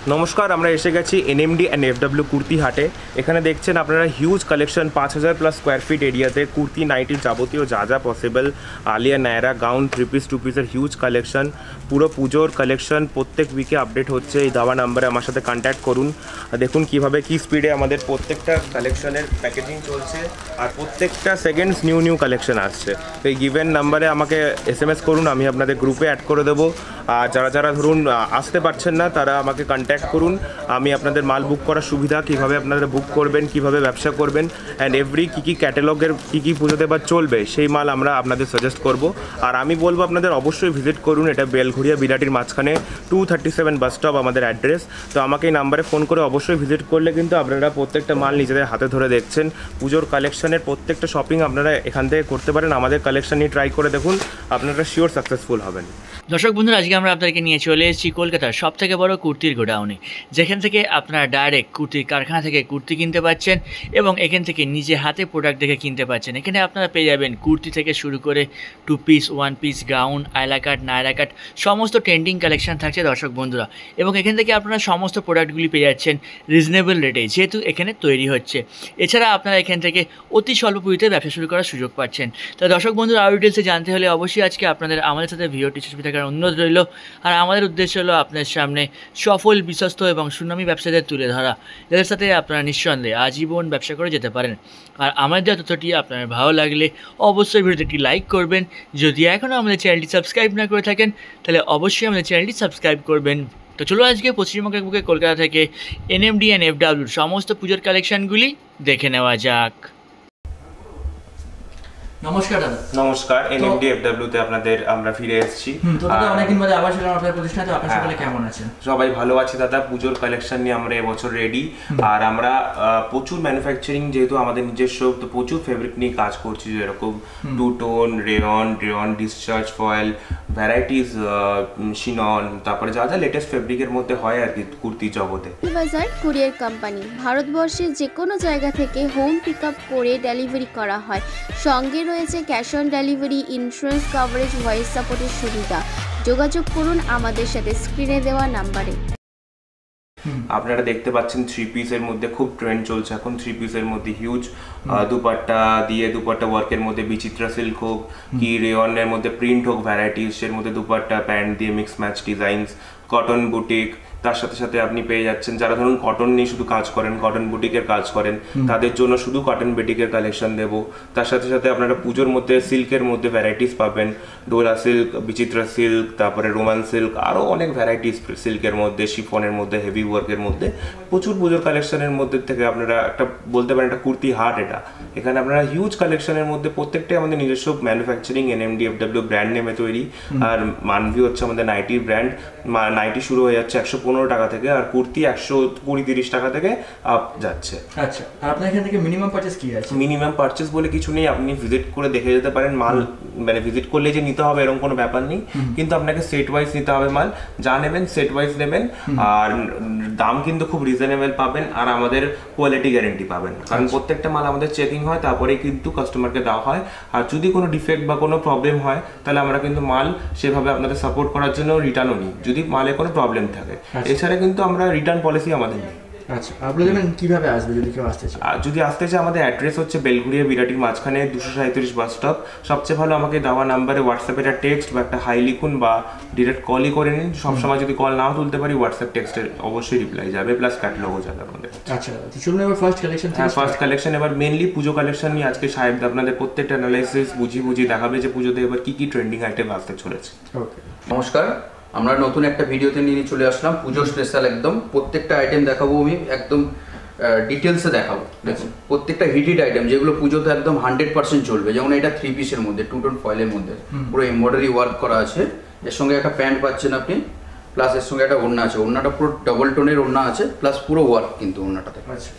নমস্কার, আমরা এসে গেছি এনএমডি অ্যান্ড এফডব্লিউ কুর্তি হাটে। এখানে দেখছেন আপনারা হিউজ কালেকশন, 5000+ স্কোয়ার ফিট এরিয়াতে কুর্তি নাইটির যাবতীয় যা যা possible, Alia Naira gown, 3 piece 2 পিসের হিউজ কালেকশন, পুরো পুজোর কালেকশন প্রত্যেক উইকে আপডেট হচ্ছে। এই দেওয়া নাম্বারে আমার সাথে কন্ট্যাক্ট করুন। দেখুন কীভাবে কী স্পিডে আমাদের প্রত্যেকটা কালেকশনের প্যাকেজিং চলছে, আর প্রত্যেকটা সেকেন্ডস নিউ কালেকশন আসছে। তো এই গিভেন নাম্বারে আমাকে SMS করুন, আমি আপনাদের গ্রুপে অ্যাড করে দেবো। আর যারা ধরুন আসতে পারছেন না তারা আমাকে কন্ট্যাক্ট করুন। আমি আপনাদের মাল বুক করার সুবিধা, কীভাবে আপনারা বুক করবেন, কীভাবে ব্যবসা করবেন, অ্যান্ড এভরি কী ক্যাটালগের কী পুজোতে বা চলবে সেই মাল আমরা আপনাদের সাজেস্ট করব। আর আমি বলবো আপনাদের অবশ্যই ভিজিট করুন। এটা বেলঘড়িয়া বিরাটির মাঝখানে 237 বাস স্টপ আমাদের অ্যাড্রেস। তো আমাকে এই নাম্বারে ফোন করে অবশ্যই ভিজিট করলে কিন্তু আপনারা প্রত্যেকটা মাল নিজেদের হাতে ধরে দেখছেন। পুজোর কালেকশনের প্রত্যেকটা শপিং আপনারা এখান থেকে করতে পারেন। আমাদের কালেকশন নিয়ে ট্রাই করে দেখুন, আপনারা শিওর সাকসেসফুল হবেন। দর্শক বন্ধুরা, আজকে আমরা আপনাদেরকে নিয়ে চলে এসেছি কলকাতার সবথেকে বড় কুর্তির গোডাউনে, যেখান থেকে আপনারা ডাইরেক্ট কুর্তির কারখানা থেকে কুর্তি কিনতে পাচ্ছেন এবং এখান থেকে নিজে হাতে প্রোডাক্ট দেখে কিনতে পাচ্ছেন। এখানে আপনারা পেয়ে যাবেন কুর্তি থেকে শুরু করে 2 পিস 1 পিস গাউন, আয়লা কাট, নায়রা কাট, সমস্ত ট্রেন্ডিং কালেকশন থাকছে দর্শক বন্ধুরা। এবং এখান থেকে আপনারা সমস্ত প্রোডাক্টগুলি পেয়ে যাচ্ছেন রিজনেবল রেটে, যেহেতু এখানে তৈরি হচ্ছে। এছাড়া আপনারা এখান থেকে অতি স্বল্প পুঁজিতে ব্যবসা শুরু করার সুযোগ পাচ্ছেন। তাই দর্শক বন্ধুরা, আরও ডিটেলসে জানতে হলে অবশ্যই আজকে আপনাদের আমাদের সাথে ভিডিওটি শেষ থাকার অনুরোধ রইল। আর আমাদের উদ্দেশ্য হলো আপনার সামনে সফল, বিশ্বস্ত এবং সুনামী ব্যবসাদের তুলে ধরা, যাদের সাথে আপনারা নিঃসন্দেহে আজীবন ব্যবসা করে যেতে পারেন। আর আমাদের তথ্যটি আপনার ভালো লাগলে অবশ্যই ভিডিওটি একটি লাইক করবেন। যদি এখনও আমাদের চ্যানেলটি সাবস্ক্রাইব না করে থাকেন তাহলে অবশ্যই আমাদের চ্যানেলটি সাবস্ক্রাইব করবেন। তো চলো আজকে পশ্চিমবঙ্গের বুকে কলকাতা থেকে এনএমডি অ্যান্ড এফডব্লিউর সমস্ত পুজোর কালেকশনগুলি দেখে নেওয়া যাক। নমস্কার দাদা। নমস্কার, এনএমডি এফডব্লিউতে আপনাদের আমরা ফিরে এসেছি। তো দাদা অনেকদিন বাদে আবার ছিলাম আপনাদের প্রতিষ্ঠানে, তো আপনারা সকলে কেমন আছেন? সবাই ভালো আছি দাদা। পুজোর কালেকশন নিয়ে আমরা এবছর রেডি। আর আমরা প্রচুর ম্যানুফ্যাকচারিং, যেহেতু আমাদের নিজস্ব, তো প্রচুর ফেব্রিক নিয়ে কাজ করছি, যেরকম two tone, rayon, discharge foil, varieties, শিনন, তারপরে যা যা লেটেস্ট ফেব্রিকের মধ্যে হয় আর কি কুর্তি জগতে। বাজার কুরিয়ার কোম্পানি ভারতবর্ষের যে কোনো জায়গা থেকে হোম পিক আপ করে ডেলিভারি করা হয়। সঙ্গে রয়েছে cash on delivery, insurance coverage, voice সাপোর্টের সুবিধা। যোগাযোগ করুন আমাদের সাথে স্ক্রিনে দেওয়া নাম্বারে। আপনারা দেখতে পাচ্ছেন 3 পিসের মধ্যে খুব ট্রেন্ড চলছে এখন। 3 পিসের মধ্যে হিউজ দুপাট্টা দিয়ে, দুপাট্টা ওয়ার্কের মধ্যে বিচিত্রা সিল্ক হোক কি রেয়নের মধ্যে প্রিন্ট হোক, ভ্যারাইটিসের মধ্যে দুপাট্টা প্যান্ট দিয়ে mix match designs, cotton boutique, তার সাথে সাথে আপনি পেয়ে যাচ্ছেন যারা ধরুন কটন নিয়ে শুধু কাজ করেন, কটন বুটিকের কাজ করেন, তাদের জন্য শুধু কটন বুটিকের কালেকশন দেবো। তার সাথে সাথে আপনারা পুজোর মধ্যে সিল্কের মধ্যে ভ্যারাইটিস পাবেন, ডোলা সিল্ক, বিচিত্রা সিল্ক, তারপরে রোমান সিল্ক, আরও অনেক ভ্যারাইটিস সিল্কের মধ্যে, শিফনের মধ্যে, হেভি ওয়ার্কের মধ্যে প্রচুর পুজোর কালেকশনের মধ্যে থেকে আপনারা একটা বলতে পারেন একটা কুর্তি হাট এটা। এখানে আপনারা হিউজ কালেকশনের মধ্যে প্রত্যেকটাই আমাদের নিজস্ব ম্যানুফ্যাকচারিং, এনএমডি এফডব্লিউ ব্র্যান্ড নেমে তৈরি। আর মানভি হচ্ছে আমাদের নাইটির ব্র্যান্ড। নাইটি শুরু হয়ে যাচ্ছে 115 টাকা থেকে, আর কুর্তি 120-30 টাকা থেকে আপ যাচ্ছে। আচ্ছা, আর আপনার এখান থেকে মিনিমাম পারচেজ কি আছে? মিনিমাম পারচেজ বলে কিছু নেই, আপনি ভিজিট করে দেখে যেতে পারেন। মাল মানে ভিজিট করলে যে নিতে হবে এরকম কোনো ব্যাপার নেই, কিন্তু আপনাকে সেট ওয়াইজ নিতে হবে মাল। যা নেবেন সেট ওয়াইজ নেবেন, আর দাম কিন্তু খুব রিজনেবল পাবেন, আর আমাদের কোয়ালিটি গ্যারেন্টি পাবেন। কারণ প্রত্যেকটা মাল আমাদের চেকিং হয়, তারপরেই কিন্তু কাস্টমারকে দেওয়া হয়। আর যদি কোনো ডিফেক্ট বা কোনো প্রবলেম হয় তাহলে আমরা কিন্তু মাল সেভাবে আপনাদের সাপোর্ট করার জন্য রিটার্নও নিই যদি মালে কোনো প্রবলেম থাকে। এছাড়া কিন্তু আমরা রিটার্ন পলিসি আমাদের নেই। আচ্ছা, আপনি জানেন কিভাবে আসবে যদি কেউ আসতে চায়? যদি আসতে চায়, আমাদের অ্যাড্রেস হচ্ছে বেলঘড়িয়া বিরাটির মাঝখানে 237 বাস স্টপ। সবচেয়ে ভালো আমাকে দেওয়া নাম্বারে হোয়াটসঅ্যাপে একটা টেক্সট বা একটা হাই লিখুন, বা ডিরেক্ট কলই করে নিন। সবসময় যদি কল নাও তুলতে পারি, হোয়াটসঅ্যাপ টেক্সটের অবশ্যই রিপ্লাই যাবে, প্লাস ক্যাটালগও যাবে আমাদের। আচ্ছা, চলুন এবার ফার্স্ট কালেকশন। হ্যাঁ, ফার্স্ট কালেকশন এবার মেনলি পুজো কালেকশন নিয়ে আজকে সাহেব আপনাদের প্রত্যেকটা অ্যানালাইসিস বুঝিয়ে দেখাবে যে পুজোতে এবার কি ট্রেন্ডিং আইটেম আসতে চলেছে। ওকে, নমস্কার, আমরা নতুন একটা ভিডিওতে নিয়ে চলে আসলাম পুজো স্পেশাল। একদম প্রত্যেকটা আইটেম দেখাবো, আমি একদম ডিটেলসে দেখাবো। দেখুন প্রত্যেকটা হিটেড আইটেম যেগুলো পুজোতে একদম 100% চলবে। যেমন এটা 3 পিসের মধ্যে, 2 টোন ফয়েলের মধ্যে পুরো এমব্রয়ডারি ওয়ার্ক করা আছে। এর সঙ্গে একটা প্যান্ট পাচ্ছেন আপনি, প্লাস এর সঙ্গে একটা ওড়না আছে। ওড়নাটা পুরো ডবল টোনের ওড়না আছে, প্লাস পুরো ওয়ার্ক কিন্তু ওড়নাটাতে। আচ্ছা,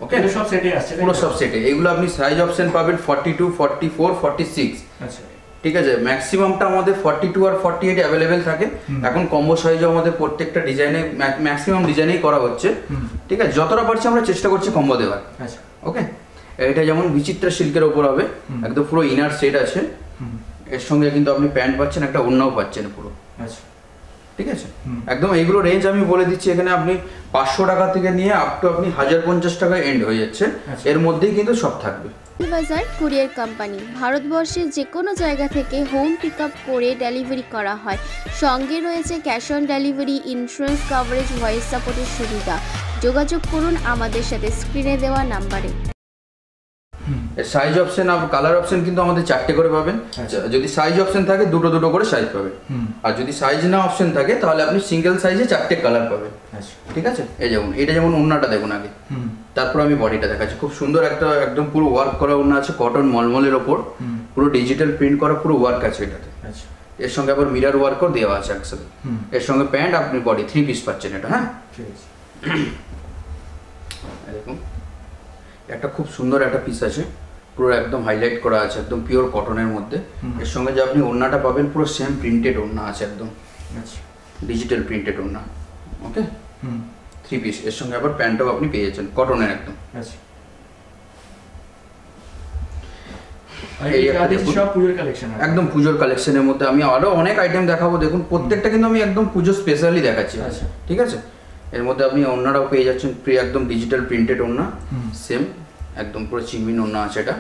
ওকে, সব সেটে আছে, পুরো সব সেটে। এগুলো আপনি সাইজ অপশন পাবেন 42, 44, 46। আচ্ছা, ঠিক আছে। ম্যাক্সিমামটা আমাদের 42 আর 48 অ্যাভেলেবেল থাকে। এখন কম্বো সাইজও আমাদের প্রত্যেকটা ডিজাইনে, ম্যাক্সিমাম ডিজাইনেই করা হচ্ছে। ঠিক আছে, যতটা পারছি আমরা চেষ্টা করছি কম্বো দেওয়ার। আচ্ছা, ওকে। এটা যেমন বিচিত্রা সিল্কের ওপর হবে, একদম পুরো ইনার সেট আছে। এর সঙ্গে কিন্তু আপনি প্যান্ট পাচ্ছেন, একটা ওড়নাও পাচ্ছেন পুরো। আচ্ছা, ঠিক আছে। একদম এইগুলো রেঞ্জ আমি বলে দিচ্ছি, এখানে আপনি 500 টাকা থেকে নিয়ে আপ টু আপনি 1050 টাকায় এন্ড হয়ে যাচ্ছে। এর মধ্যেই কিন্তু সব থাকবে। বাজার কুরিয়ার কোম্পানি ভারতবর্ষের যে কোনো জায়গা থেকে হোম পিক আপ করে ডেলিভারি করা হয়। সঙ্গে রয়েছে cash on delivery, insurance coverage, voice সাপোর্টের সুবিধা। যোগাযোগ করুন আমাদের সাথে স্ক্রিনে দেওয়া নাম্বারে। সাইজ অপশন আর কালার অপশন কিন্তু আমাদের 4টে করে পাবেন। যদি সাইজ অপশন থাকে দুটো করে সাইজ পাবেন, আর যদি সাইজ না অপশন থাকে তাহলে আপনি সিঙ্গেল সাইজে 4টে কালার পাবেন। ঠিক আছে, এই যেমন এটা যেমন ওড়নাটা দেখুন আগে, তারপর আমি বডিটা দেখাচ্ছি। খুব সুন্দর একটা একদম পুরো ওয়ার্ক করা ওড়না আছে, কটন মলমলের ওপর পুরো ডিজিটাল প্রিন্ট করা পুরো ওয়ার্ক আছে এটাতে। এর সঙ্গে আবার মিরর ওয়ার্কও দেওয়া আছে একসাথে। এর সঙ্গে প্যান্ট, আপনি বডি 3 পিস পাচ্ছেন এটা। হ্যাঁ, দেখুন একটা খুব সুন্দর একটা পিস আছে, পুরো একদম হাইলাইট করা আছে, একদম পিওর কটনের মধ্যে। এর সঙ্গে যে আপনি ওড়নাটা পাবেন পুরো সেম প্রিন্টেড ওড়না আছে, একদম ডিজিটাল প্রিন্টেড ওড়না। ওকে, 3 পিস। এর সঙ্গে আবার প্যান্টও আপনি পেয়ে যাচ্ছেন কটনের একদম। একদম পুজোর কালেকশনের মধ্যে আমি আরো অনেক আইটেম দেখাবো। দেখুন প্রত্যেকটা কিন্তু আমি একদম পুজো স্পেশালি দেখাচ্ছি। ঠিক আছে, এর মধ্যে আপনি ওড়নাটাও পেয়ে যাচ্ছেন একদম ডিজিটাল প্রিন্টেড ওড়না, সেম একদম পুরো চিমিন ওড়না আছে এটা।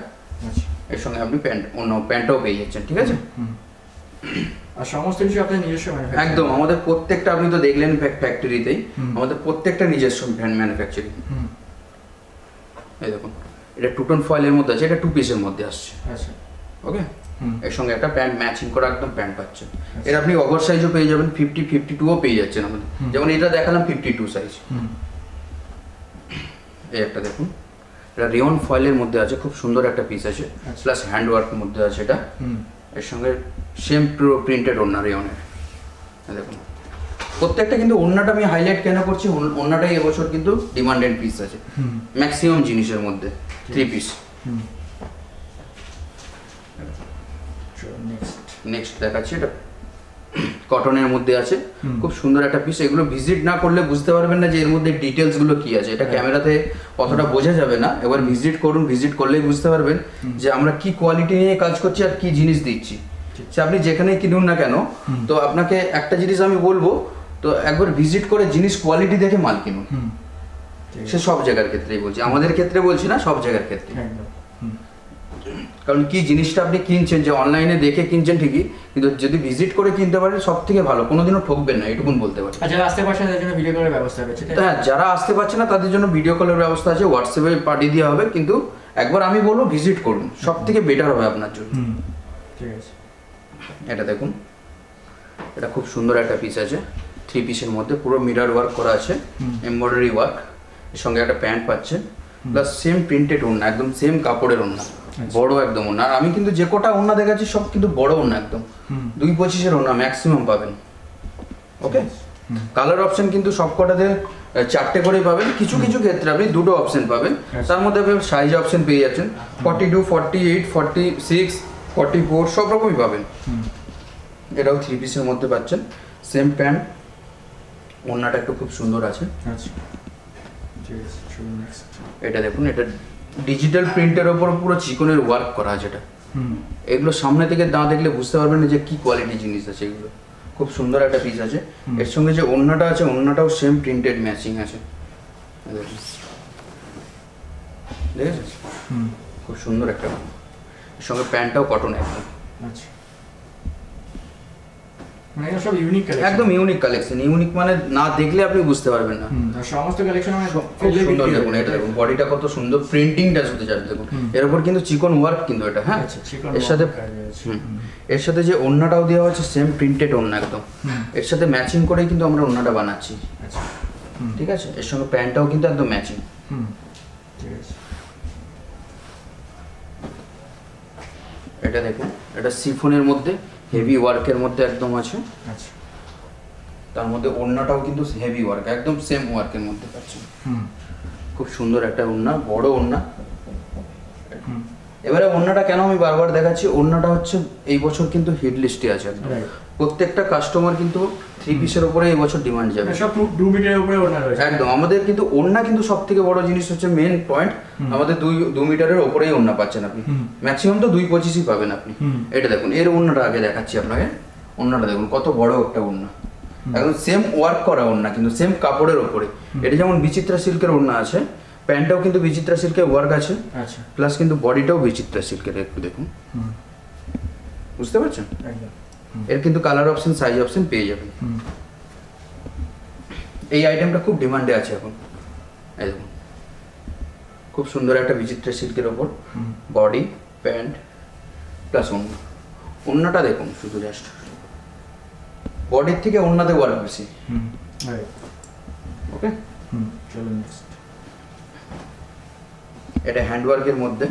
এর সঙ্গে আপনি প্যান্টও পেয়ে যাচ্ছেন। ঠিক আছে, আর সমস্ত কিছু আপনার নিজস্ব একদম আমাদের প্রত্যেকটা, আপনি তো দেখলেন ফ্যাক্টরিতেই আমাদের প্রত্যেকটা নিজস্ব ম্যানুফ্যাকচারিং। এই দেখুন এটা টুটন ফয়েলের মধ্যে আছে, এটা 2 পিসের মধ্যে আসছে। ওকে, এর সঙ্গে একটা প্যান্ট ম্যাচিং করা একদম প্যান্ট পাচ্ছেন। এর আপনি ওভার সাইজও পেয়ে যাবেন, 50, 52ও পেয়ে যাচ্ছেন আমাদের। যেমন এটা দেখালাম 52 সাইজ। এই একটা দেখুন, এটা রেয়ন ফয়েলের মধ্যে আছে, খুব সুন্দর একটা পিস আছে, প্লাস হ্যান্ড ওয়ার্কের মধ্যে আছে এটা। এর সঙ্গে সেম পুরো প্রিন্টেড ওড়না রেয়নের। দেখুন প্রত্যেকটা কিন্তু ওড়নাটা আমি হাইলাইট কেন করছি, ওড়নাটাই এবছর কিন্তু ডিমান্ডেড পিস আছে ম্যাক্সিমাম জিনিসের মধ্যে। 3 পিস। নেক্সট দেখাচ্ছি, এটা কটনের মধ্যে আছে, খুব সুন্দর একটা পিস। এগুলো ভিজিট না করলে বুঝতে পারবেন না যে এর মধ্যে ডিটেলস গুলো কি আছে। এটা ক্যামেরাতে অতটা বোঝা যাবে না, এবার ভিজিট করুন, ভিজিট করলেই বুঝতে পারবেন যে আমরা কি কোয়ালিটি নিয়ে কাজ করছি আর কি জিনিস দিচ্ছি। সে আপনি যেখানেই কিনুন না কেন, তো আপনাকে একটা জিনিস আমি বলবো, তো একবার ভিজিট করে জিনিস কোয়ালিটি দেখে মাল কিনুন। সে সব জায়গার ক্ষেত্রেই বলছি, আমাদের ক্ষেত্রে বলছি না, সব জায়গার ক্ষেত্রে। কারণ কি জিনিসটা আপনি কিনছেন, যে অনলাইনে দেখে কিনছেন ঠিকই, কিন্তু যদি ভিজিট করে কিনতে পারেন সব থেকে ভালো, কোনোদিনও ঠকবেন না, এটুকুন বলতে পারি। যারা আসতে পারছে না তাদের জন্য ভিডিও কলের ব্যবস্থা আছে। হ্যাঁ, যারা আসতে পারছে না তাদের জন্য ভিডিও কলের ব্যবস্থা আছে, হোয়াটসঅ্যাপে পাঠিয়ে দেওয়া হবে, কিন্তু একবার আমি বলবো ভিজিট করুন, সব থেকে বেটার হবে আপনার জন্য। ঠিক আছে, এটা দেখুন, এটা খুব সুন্দর একটা পিস আছে, 3 পিসের মধ্যে পুরো মিরর ওয়ার্ক করা আছে, এমব্রয়ডারি ওয়ার্ক। এর সঙ্গে একটা প্যান্ট পাচ্ছেন, প্লাস সেম প্রিন্টেড ওড়না, একদম সেম কাপড়ের ওড়না, বড় একদম ওড়না। আর আমি কিন্তু যে কটা ওড়না দেখাচ্ছি সব কিন্তু বড় ওড়না, একদম 2.25 ওড়না ম্যাক্সিমাম পাবেন। ওকে, কালার অপশন কিন্তু সব কটাতে 4টে করে পাবেন, কিছু কিছু ক্ষেত্রে আপনি 2টো অপশন পাবেন। তার মধ্যে আপনি সাইজ অপশন পেয়ে যাচ্ছেন 42, 48, 46, 44 সব রকমই পাবেন। এটাও 3 পিসের মধ্যে পাচ্ছেন, সেম প্যান্ট, ওড়নাটা একটু খুব সুন্দর আছে। এটা দেখুন, এটা ডিজিটাল প্রিন্টের ওপর পুরো চিকনের ওয়ার্ক করা আছে। এটা এগুলো সামনে থেকে না দেখলে বুঝতে পারবেন না যে কি কোয়ালিটি জিনিস আছে। এগুলো খুব সুন্দর একটা পিস আছে। এর সঙ্গে যে ওড়নাটা আছে, ওড়নাটাও সেম প্রিন্টেড ম্যাচিং আছে। দেখেছেন, খুব সুন্দর একটা। এর সঙ্গে প্যান্টটাও কটন একদম। সব ইউনিক কালেকশন, একদম ইউনিক কালেকশন। ইউনিক মানে না দেখলে আপনি বুঝতে পারবেন না। সমস্ত কালেকশন খুব সুন্দর। দেখুন এটা দেখুন, বডিটা কত সুন্দর, প্রিন্টিংটা শুধু যাচ্ছে দেখুন। এর উপর কিন্তু চিকন ওয়ার্ক কিন্তু এটা। হ্যাঁ, এর সাথে যে ওড়নাটাও দেওয়া হচ্ছে সেম প্রিন্টেড ওড়না একদম। এর সাথে ম্যাচিং করেই কিন্তু আমরা ওড়নাটা বানাচ্ছি। ঠিক আছে, এর সঙ্গে প্যান্টটাও কিন্তু একদম ম্যাচিং। এটা দেখুন, এটা সিফনের মধ্যে হেভি ওয়ার্কের মধ্যে একদম আছে। তার মধ্যে ওড়নাটাও কিন্তু হেভি ওয়ার্ক, একদম সেম ওয়ার্কের মধ্যে পাচ্ছেন। খুব সুন্দর একটা ওড়না, বড় ওড়না। এবারে ওড়নাটা কেন আমি বারবার দেখাচ্ছি, ওড়নাটা হচ্ছে এই বছর কিন্তু হিট লিস্টে আছে একদম। প্রত্যেকটা কাস্টমার কিন্তু 3 পিসের উপরে এই বছর ডিমান্ড যাবে, সব 2 মিটারের উপরে ওড়না রয়েছে একদম। আমাদের কিন্তু ওড়না কিন্তু সবথেকে বড় জিনিস হচ্ছে, মেন পয়েন্ট, আমাদের 2 মিটারের উপরেই ওড়না পাচ্ছেন আপনি। ম্যাক্সিমাম তো 2.25 পাবেন আপনি। এটা দেখুন, এর ওড়নাটা আগে দেখাচ্ছি আপনাকে। ওড়নাটা দেখুন কত বড় একটা ওড়না, একদম সেম ওয়ার্ক করা ওড়না, কিন্তু সেম কাপড়ের ওপরে। এটা যেমন বিচিত্রা সিল্কের ওড়না আছে, প্যান্টটাও কিন্তু বিচিত্রা সিল্কের ওয়ার্ক আছে, আচ্ছা প্লাস কিন্তু বডিটাও বিচিত্রা সিল্কের। একটু দেখুন, বুঝতে পারছেন? একদম। এর কিন্তু কালার অপশন, সাইজ অপশন পেয়ে যাবেন। এই আইটেমটা খুব ডিমান্ডে আছে এখন। এই দেখুন, খুব সুন্দর একটা বিচিত্রা সিল্কের ওপর বডি, প্যান্ট প্লাস ওড়না। ওড়নাটা দেখুন শুধু, জাস্ট বডির থেকে ওড়নাতে ওয়ার্ক বেশি। ওকে, চলুন। এটা হ্যান্ডওয়ার্কের মধ্যে।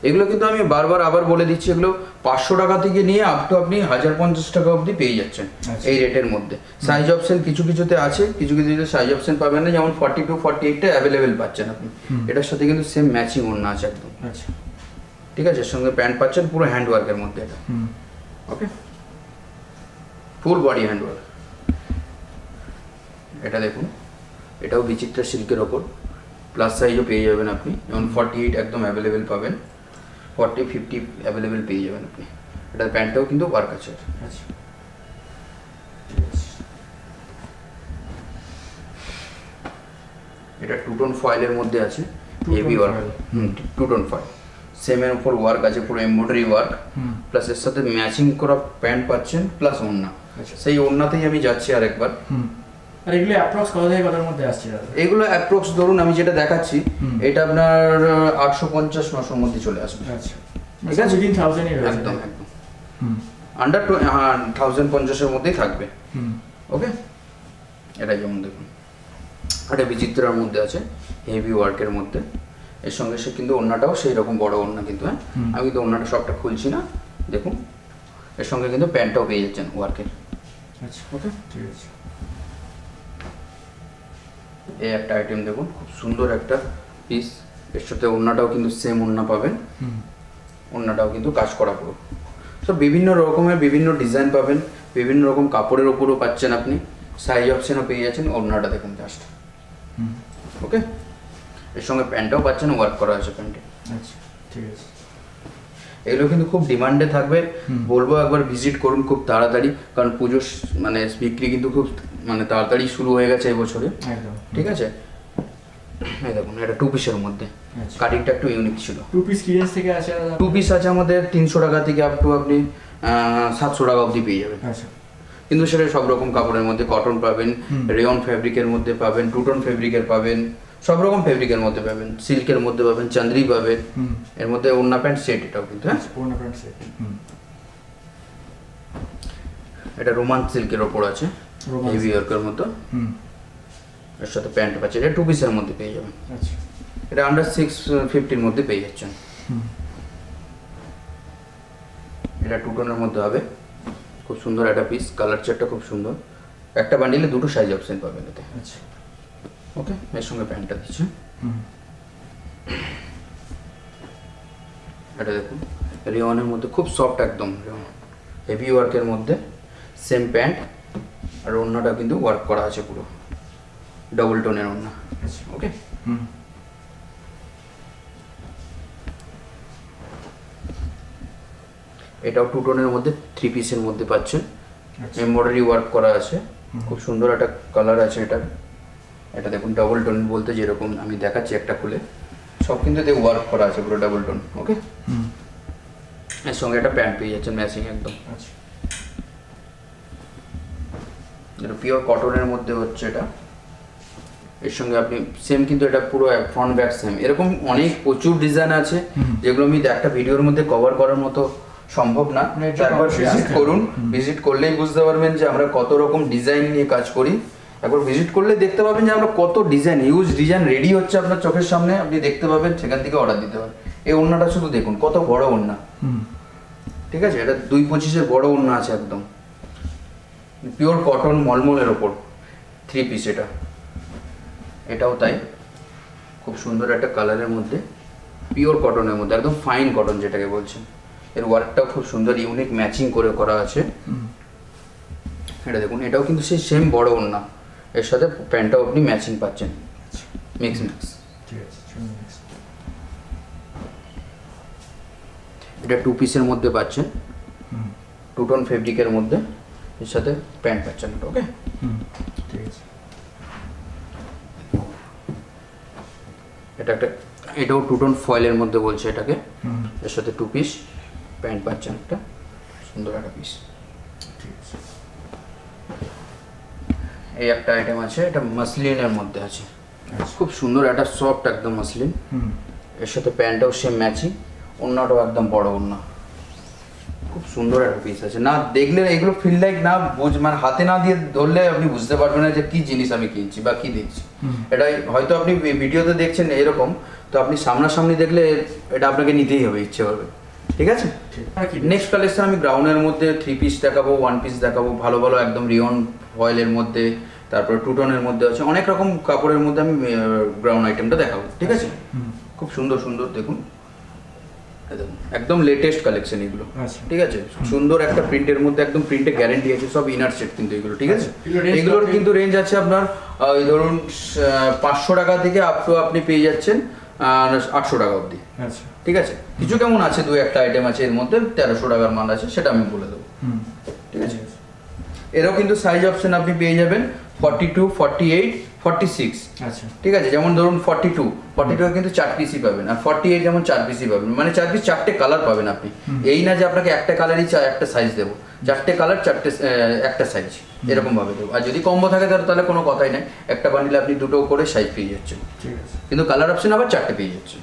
এগুলো কিন্তু আমি বারবার আবার বলে দিচ্ছি, এগুলো 500 টাকা থেকে নিয়ে আপ টু আপনি 1050 টাকা অবধি পেয়ে যাচ্ছেন এই রেটের মধ্যে। সাইজ অপশন কিছু কিছুতে আছে, কিছু কিছুতে সাইজ অপশন পাবেন না, যেমন 42, 48টা অ্যাভেলেবেল পাচ্ছেন আপনি। এটার সাথে কিন্তু সেম ম্যাচিং ওড়না আছে একদম। আচ্ছা, ঠিক আছে, এর সঙ্গে প্যান্ট পাচ্ছেন পুরো হ্যান্ডওয়ার্কের মধ্যে এটা। ওকে, ফুল বডি হ্যান্ডওয়ার্ক। এটা দেখুন, এটাও বিচিত্রা সিল্কের ওপর, প্লাস সাইজও পেয়ে যাবেন আপনি, যেমন 48 একদম অ্যাভেলেবেল পাবেন, 40, 50 অ্যাভেলেবেল পেয়ে যাবেন আপনি। এটার প্যান্টটাও কিন্তু ওয়ার্ক আছে। আচ্ছা, এটা টু টোন ফয়েলের মধ্যে আছে, heavy work. Two tone foil, সেমের উপর ওয়ার্ক আছে, পুরো এমব্রয়ডারি ওয়ার্ক, প্লাস এর সাথে ম্যাচিং করা প্যান্ট পাচ্ছেন, প্লাস ওড়না। সেই ওড়নাতেই আমি যাচ্ছি আরেকবার। আর এগুলো অ্যাপ্রক্স কত থেকে কতর মধ্যে আসছে দাদা? এগুলো অ্যাপ্রক্স ধরুন আমি যেটা দেখাচ্ছি, এটা আপনার 850-900 মধ্যে চলে আসবে। আচ্ছা, ঠিক আছে, উইদিন 1000 এর একদম একদম আন্ডার 1050-এর মধ্যেই থাকবে। ওকে, এটা যেমন দেখুন, এটা বিচিত্রার মধ্যে আছে, হেভি ওয়ার্কের মধ্যে। এর সঙ্গে সে কিন্তু ওড়নাটাও সেই রকম বড় ওড়না কিন্তু। হ্যাঁ, আমি কিন্তু ওড়নাটা সবটা খুলছি না, দেখুন। এর সঙ্গে কিন্তু প্যান্টটাও পেয়ে যাচ্ছেন ওয়ার্কের। আচ্ছা, ওকে, ঠিক আছে। এই একটা আইটেম দেখুন, খুব সুন্দর একটা পিস। এর সাথে ওড়নাটাও কিন্তু সেম ওড়না পাবেন, ওড়নাটাও কিন্তু কাজ করা পুরো। তো বিভিন্ন রকমের বিভিন্ন ডিজাইন পাবেন, বিভিন্ন রকম কাপড়ের ওপরও পাচ্ছেন আপনি, সাইজ অপশনও পেয়ে যাচ্ছেন। ওড়নাটা দেখুন জাস্ট। ওকে, এর সঙ্গে প্যান্টটাও পাচ্ছেন, ওয়ার্ক করা আছে প্যান্টে। আচ্ছা, ঠিক আছে। এগুলো কিন্তু খুব ডিমান্ডে থাকবে, বলবো একবার ভিজিট করুন খুব তাড়াতাড়ি, কারণ পুজোর মানে বিক্রি কিন্তু খুব মানে তাড়াতাড়ি শুরু হয়ে গেছে এবছরে। একদম, ঠিক আছে। এই দেখুন, এটা 2 পিসের মধ্যে, আচ্ছা। কাটিংটা একটু ইউনিক ছিল। 2 পিস কি রেঞ্জ থেকে আছে দাদা? 2 পিস আছে আমাদের 300 টাকা থেকে আপ টু আপনি 700 টাকা অবধি পেয়ে যাবেন। আচ্ছা, কিন্তু সেটা সব রকম কাপড়ের মধ্যে, কটন পাবেন, রেয়ন ফ্যাব্রিকের মধ্যে পাবেন, টু টোন ফ্যাব্রিকের পাবেন, সব রকম ফ্যাব্রিকের মধ্যে পাবেন, সিল্কের মধ্যে পাবেন, চান্দ্রি পাবেন। এর মধ্যে ওড়না প্যান্ট সেট এটাও কিন্তু। হ্যাঁ, ওড়না প্যান্ট সেট। এটা রোমান সিল্কের ওপর আছে, হেভি ওয়ার্কের মতো। এর সাথে প্যান্ট পাচ্ছে, এটা 2 পিসের মধ্যে পেয়ে যাবেন। আচ্ছা, এটা আন্ডার 650-এর মধ্যে পেয়ে যাচ্ছেন। এটা 2 টোনের মধ্যে হবে, খুব সুন্দর একটা পিস, কালার চার্টটা খুব সুন্দর। একটা বান্ডিলে 2টো সাইজ অপশন পাবেন এতে। আচ্ছা, ওকে, এর সঙ্গে প্যান্টটা দিচ্ছে। এটা দেখুন, রেওয়ানের মধ্যে খুব সফট একদম, হেভি ওয়ার্কের মধ্যে, সেম প্যান্ট আর ওড়নাটা কিন্তু ওয়ার্ক করা আছে পুরো, ডবল টোনের ওড়না। আচ্ছা, ওকে, এটাও 2 টোনের মধ্যে 3 পিসের মধ্যে পাচ্ছেন, এমব্রয়ডারি ওয়ার্ক করা আছে, খুব সুন্দর একটা কালার আছে এটার। এটা দেখুন, ডবল টোন বলতে যেরকম আমি দেখাচ্ছি একটা খুলে, সব কিন্তু এতে ওয়ার্ক করা আছে পুরো ডাবল টোন। ওকে, এর সঙ্গে একটা প্যান্ট পেয়ে যাচ্ছেন ম্যাচিং একদম। আচ্ছা, এটা পিওর কটনের মধ্যে হচ্ছে এটা। এর সঙ্গে আপনি সেম কিন্তু এটা পুরো ফ্রন্ট ব্যাক সেম, এরকম অনেক প্রচুর ডিজাইন আছে যেগুলো আমি একটা ভিডিওর মধ্যে কভার করার মতো সম্ভব না। একবার ভিজিট করুন, ভিজিট করলেই বুঝতে পারবেন যে আমরা কত রকম ডিজাইন নিয়ে কাজ করি। একবার ভিজিট করলে দেখতে পাবেন যে আমরা কত ডিজাইন, ইউজ ডিজাইন রেডি হচ্ছে আপনার চোখের সামনে, আপনি দেখতে পাবেন, সেখান থেকে অর্ডার দিতে পারেন। এই ওড়নাটা শুধু দেখুন কত বড় ওড়না। ঠিক আছে, এটা 225-এর বড় ওড়না আছে একদম, পিওর কটন মলমলের ওপর 3 পিস। এটাও তাই, খুব সুন্দর একটা কালারের মধ্যে, পিওর কটনের মধ্যে, একদম ফাইন কটন যেটাকে বলছেন। এর ওয়ার্কটাও খুব সুন্দর, ইউনিক ম্যাচিং করে করা আছে। এটা দেখুন, এটাও কিন্তু সেই সেম বড় ওড়না, এর সাথে প্যান্টটাও আপনি ম্যাচিং পাচ্ছেন, মিক্স। ঠিক আছে, এটা 2 পিসের মধ্যে পাচ্ছেন, 2 টোন ফেব্রিকের মধ্যে। এর সাথে প্যান্ট পাচ্ছেন। ওকে, ঠিক আছে। এটা একটা, এটাও টু টোন ফয়েলের মধ্যে বলছে এটাকে। এর সাথে 2 পিস প্যান্ট পাচ্ছেন, একটা সুন্দর একটা পিস। এই একটা আইটেম আছে, এটা মাসলিনের মধ্যে আছে, খুব সুন্দর একটা সফট একদম মাসলিন। এর সাথে প্যান্টটাও সেম ম্যাচিং, ওড়নাটাও একদম বড় ওড়না, খুব সুন্দর একটা পিস আছে। না দেখলে এগুলো ফিল লাইক না মানে হাতে না দিয়ে ধরলে আপনি বুঝতে পারবেন না যে কি জিনিস আমি কিনছি বা কি দেখছি। এটাই হয়তো আপনি ভিডিওতে দেখছেন এরকম, তো আপনি সামনাসামনি দেখলে এটা আপনাকে নিতেই হবে, ইচ্ছে করবে। ঠিক আছে, নেক্সট কালেকশন আমি গ্রাউন্ডের মধ্যে 3 পিস দেখাবো, 1 পিস দেখাবো, ভালো ভালো একদম রিয়ন ফয়েলের মধ্যে, তারপরে টুটনের মধ্যে আছে, অনেক রকম কাপড়ের মধ্যে আমি গ্রাউন্ড আইটেমটা দেখাবো। ঠিক আছে, খুব সুন্দর সুন্দর দেখুন, একদম লেটেস্ট কালেকশন এগুলো। ঠিক আছে, সুন্দর একটা প্রিন্টের মধ্যে, একদম প্রিন্টে গ্যারান্টি আছে, সব ইনার সেট কিন্তু এগুলো। ঠিক আছে, এগুলোর কিন্তু রেঞ্জ আছে আপনার ওই ধরুন 500 টাকা থেকে আপ টু আপনি পেয়ে যাচ্ছেন 800 টাকা অবধি। ঠিক আছে, কিছু কেমন আছে, 2-1টা আইটেম আছে এর মধ্যে 1300 টাকার মাল আছে, সেটা আমি বলে দেবো। ঠিক আছে, এরও কিন্তু সাইজ অপশন আপনি পেয়ে যাবেন 42, 48, 46। আচ্ছা, ঠিক আছে, যেমন ধরুন 42 কিন্তু 4 পিসই পাবেন, আর 48 যেমন 4 পিসই পাবেন, মানে 4 পিস 4টে কালার পাবেন আপনি। এই না যে আপনাকে একটা কালারই একটা সাইজ দেবো, 4টে কালার 4টে একটা সাইজ, এরকম ভাবে দেবো। আর যদি কম্বো থাকে তাহলে কোনো কথাই নাই, একটা বান্ডিলে আপনি 2টো করে সাইজ পেয়ে যাচ্ছেন, কিন্তু কালার অপশন আবার 4টে পেয়ে যাচ্ছেন।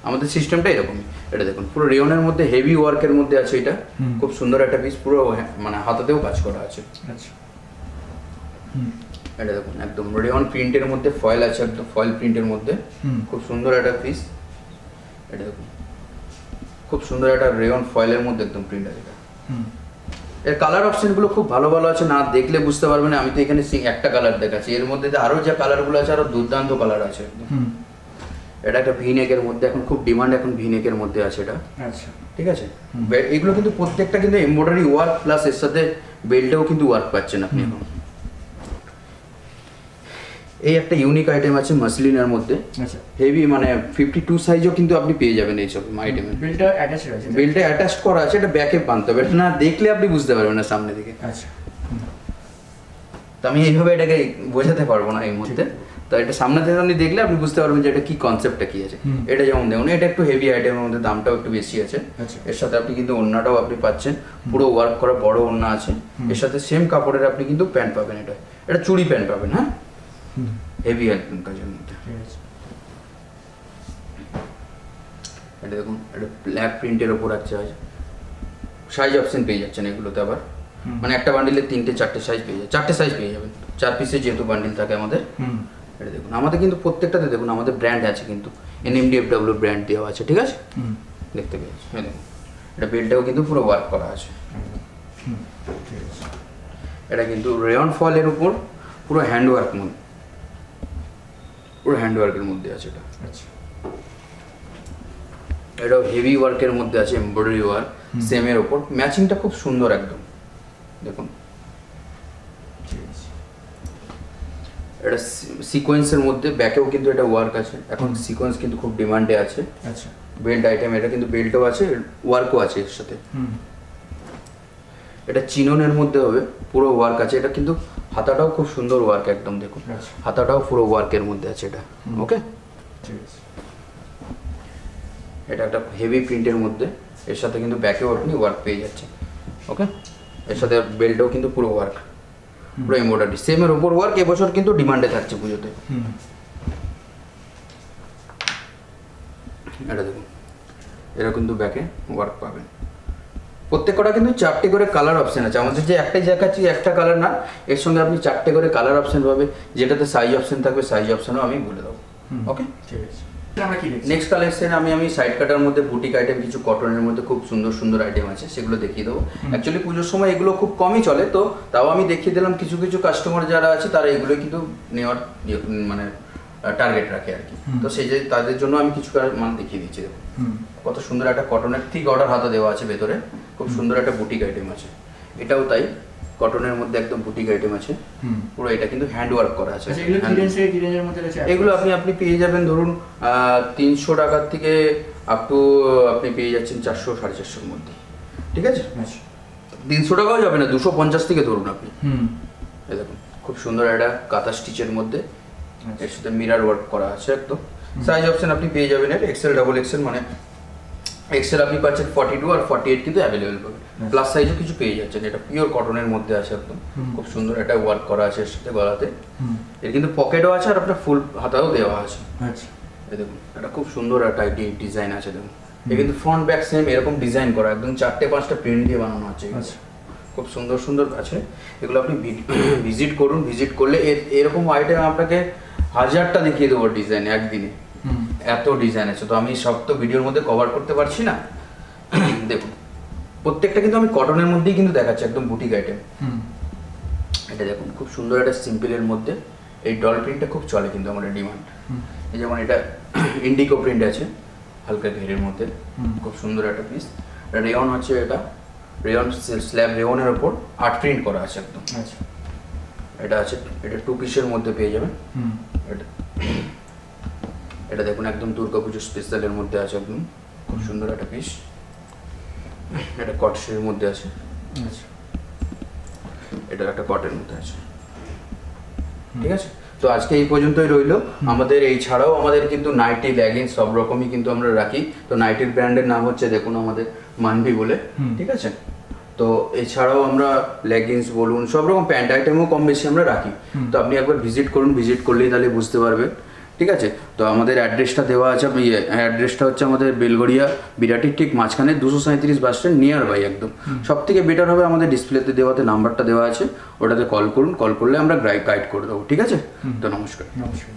আমাদের সিস্টেমটা এরকমই। এটা দেখুন, পুরো রেয়নের মধ্যে হেভি ওয়ার্কের মধ্যে আছে, এটা খুব সুন্দর একটা পিস, পুরো মানে হাতাতেও কাজ করা আছে। আচ্ছা, এটা দেখুন একদম রেয়ন প্রিন্টের মধ্যে, ফয়েল আছে, একদম ফয়েল প্রিন্টের মধ্যে, খুব সুন্দর একটা পিস। এটা দেখুন, খুব সুন্দর একটা রেয়ন ফয়েলের মধ্যে একদম প্রিন্ট আছে। এর কালার অপশনগুলো খুব ভালো ভালো আছে, না দেখলে বুঝতে পারবেন না। আমি তো এখানে একটা কালার দেখাচ্ছি, এর মধ্যে আরো যে কালারগুলো আছে আরো দুর্দান্ত কালার আছে। এটা একটা ভিনেকের মধ্যে, এখন খুব ডিমান্ড, এখন ভিনেকের মধ্যে আছে এটা। আচ্ছা, ঠিক আছে, এগুলো কিন্তু প্রত্যেকটা কিন্তু এমব্রয়ডারি ওয়ার্ক প্লাস এর সাথে বেল্টেও কিন্তু ওয়ার্ক পাচ্ছেন আপনি এখন। এই একটা ইউনিক আইটেম আছে মাসলিনের মধ্যে, আচ্ছা হেভি, মানে 52 সাইজও কিন্তু আপনি পেয়ে যাবেন এই সব আইটেম। বেল্টটা অ্যাটাচড আছে, বেল্টটা অ্যাটাচড করা আছে, এটা ব্যাকে বাঁধতে হবে, এটা না দেখলে আপনি বুঝতে পারবেন না সামনে দিকে। আচ্ছা, তো আমি এইভাবে এটাকে বোঝাতে পারবো না এই মুহূর্তে, তো এটা সামনে থেকে আপনি দেখলে আপনি বুঝতে পারবেন যে এটা কি কনসেপ্টটা কি আছে। এটা যেমন দেখুন, এটা একটু হেভি আইটেমের মধ্যে, দামটাও একটু বেশি আছে। এর সাথে আপনি কিন্তু ওড়নাটাও আপনি পাচ্ছেন, পুরো ওয়ার্ক করা বড় ওড়না আছে। এর সাথে সেম কাপড়ের আপনি কিন্তু প্যান্ট পাবেন, এটা চুড়ি প্যান্ট পাবেন। হ্যাঁ, হেভি আইটেম কাজের মধ্যে। এটা দেখুন, এটা ব্ল্যাক প্রিন্টের ওপর আছে, সাইজ অপশন পেয়ে যাচ্ছেন এগুলোতে আবার, মানে একটা বান্ডিলে 3-4টে সাইজ পেয়ে যাবেন, 4টে সাইজ পেয়ে যাবেন, 4 পিসের যেহেতু বান্ডিল থাকে আমাদের। এটা দেখুন, আমাদের কিন্তু প্রত্যেকটাতে দেখুন আমাদের ব্র্যান্ড আছে, কিন্তু NMD FW ব্র্যান্ড দেওয়া আছে। ঠিক আছে, দেখতে পেয়েছি। হ্যাঁ দেখুন, এটা বেল্টটাও কিন্তু পুরো ওয়ার্ক করা আছে। এটা কিন্তু রেয়ন ফয়েলের উপর পুরো হ্যান্ডওয়ার্ক মধ্যে, পুরো হ্যান্ডওয়ার্কের মধ্যে আছে এটা। আচ্ছা, এটাও হেভি ওয়ার্কের মধ্যে আছে, এমব্রয়ডারি ওয়ার্ক সেমের ওপর, ম্যাচিংটা খুব সুন্দর একদম দেখুন। এটা সিকোয়েন্সের মধ্যে, ব্যাকেও কিন্তু এটা ওয়ার্ক আছে, এখন সিকোয়েন্স কিন্তু খুব ডিমান্ডে আছে। আচ্ছা, বেল্ট আইটেম, এটা কিন্তু বেল্টও আছে, ওয়ার্কও আছে এর সাথে। এটা চিননের মধ্যে হবে, পুরো ওয়ার্ক আছে, এটা কিন্তু হাতাটাও খুব সুন্দর ওয়ার্ক একদম দেখুন, হাতাটাও পুরো ওয়ার্কের মধ্যে আছে এটা। ওকে, এটা একটা হেভি প্রিন্টের মধ্যে, এর সাথে কিন্তু ব্যাকেও আপনি ওয়ার্ক পেয়ে যাচ্ছেন। ওকে, এর সাথে বেল্টও কিন্তু পুরো ওয়ার্ক, পুরো এমব্রয়ডারি সেমের উপর ওয়ার্ক, এবছর কিন্তু ডিমান্ডে থাকছে পুজোতে। এটা দেখুন, এরা কিন্তু ব্যাকে ওয়ার্ক পাবেন, প্রত্যেকটা কিন্তু 4টে করে কালার অপশন আছে। আমাদের যে একটাই দেখাচ্ছি একটা কালার না, এর সঙ্গে আপনি 4টে করে কালার অপশন পাবে, যেটাতে সাইজ অপশন থাকবে, সাইজ অপশনও আমি বলে দেবো। ওকে, ঠিক আছে। নেক্সট কালেকশন আমি সাইড কাটার মধ্যে বুটিক আইটেম, কিছু কটনের মধ্যে খুব সুন্দর সুন্দর আইটেম আছে, সেগুলো দেখিয়ে দেবো। অ্যাকচুয়ালি পুজোর সময় এগুলো খুব কমই চলে, তো তাও আমি দেখিয়ে দিলাম। কিছু কিছু কাস্টমার যারা আছে তারা এগুলো কিন্তু নেওয়ার মানে টার্গেট রাখে আর কি, তো সেই যে তাদের জন্য আমি কিছু মাল দেখিয়ে দিচ্ছি। দেখুন কত সুন্দর একটা কটনের ঠিক অর্ডার হাতা দেওয়া আছে, ভেতরে খুব সুন্দর একটা বুটিক আইটেম আছে। এটাও তাই, কটনের মধ্যে একদম বুটিক আইটেম আছে পুরো, এটা কিন্তু হ্যান্ড ওয়ার্ক করা আছে। এগুলো আপনি পেয়ে যাবেন ধরুন 300 টাকার থেকে আপ টু আপনি পেয়ে যাচ্ছেন 400-450-এর মধ্যে। ঠিক আছে, 300 টাকাও যাবে না, 250 থেকে ধরুন আপনি। হুম, এই দেখুন খুব সুন্দর একটা কাঁথা স্টিচের মধ্যে এর সাথে মিরার ওয়ার্ক করা আছে একদম। সাইজ অপশন আপনি পেয়ে যাবেন এর এক্সেল, ডাবল এক্সেল, মানে এক্সেল আপনি পাচ্ছেন 42 আর 48 কিন্তু অ্যাভেলেবেল পাবেন। প্লাস সাইজও কিছু পেয়ে যাচ্ছেন, এটা পিওর কটনের মধ্যে আছে একদম। খুব সুন্দর একটা ওয়ার্ক করা আছে এর সাথে গলাতে। এর কিন্তু পকেটও আছে আর আপনার ফুল হাতাও দেওয়া আছে। আচ্ছা, এই দেখুন এটা খুব সুন্দর একটা ডিজাইন আছে দেখুন। এটা কিন্তু ফ্রন্ট ব্যাক সেম এরকম ডিজাইন করা, একদম 4-5টা প্রিন্ট দিয়ে বানানো আছে। আচ্ছা, খুব সুন্দর সুন্দর আছে এগুলো, আপনি ভিজিট করুন। ভিজিট করলে এরকম আইটেম আপনাকে 1000টা দেখিয়ে দেবো ডিজাইন একদিনে, এত ডিজাইন আছে। তো আমি সব তো ভিডিওর মধ্যে কভার করতে পারছি না। দেখুন প্রত্যেকটা কিন্তু আমি কটনের মধ্যেই কিন্তু দেখাচ্ছি, একদম বুটিক আইটেম। এটা দেখুন খুব সুন্দর একটা সিম্পলের মধ্যে এই ডল প্রিন্টটা খুব চলে কিন্তু আমাদের ডিমান্ড। এই যেমন এটা ইন্ডিগো প্রিন্ট আছে হালকা ঘেরের মধ্যে, খুব সুন্দর একটা পিস। রেয়ন আছে, এটা রেয়ন স্ল্যাব রেয়নের ওপর আর্ট প্রিন্ট করা আছে একদম। আচ্ছা, এটা আছে, এটা 2 পিসের মধ্যে পেয়ে যাবেন। এটা এটা দেখুন একদম দুর্গাপুজো স্পেশালের মধ্যে আছে একদম, খুব সুন্দর একটা পিস। এটা কটনের মধ্যে আছে। আচ্ছা, এটা একটা কটের মধ্যে আছে। ঠিক আছে, তো আজকে এই পর্যন্তই রইলো। আমাদের এই ছাড়াও আমাদের কিন্তু নাইটি, লেগিংস সব রকমই কিন্তু আমরা রাখি। তো নাইটির ব্র্যান্ডের নাম হচ্ছে দেখুন আমাদের মানভি বলে। ঠিক আছে, তো এছাড়াও আমরা লেগিংস বলুন সব রকম প্যান্ট আইটেমও কম বেশি আমরা রাখি। তো আপনি একবার ভিজিট করুন, ভিজিট করলেই তাহলে বুঝতে পারবেন। ঠিক আছে, তো আমাদের অ্যাড্রেসটা দেওয়া আছে, অ্যাড্রেসটা হচ্ছে আমাদের বেলগড়িয়া বিরাটির ঠিক মাঝখানে 237 বাস স্ট্যান্ড নিয়ার বাই একদম। সব থেকে বেটার হবে আমাদের ডিসপ্লেতে দেওয়াতে নাম্বারটা দেওয়া আছে, ওটাতে কল করুন। কল করলে আমরা গাইড করে দেবো। ঠিক আছে, তো নমস্কার। নমস্কার।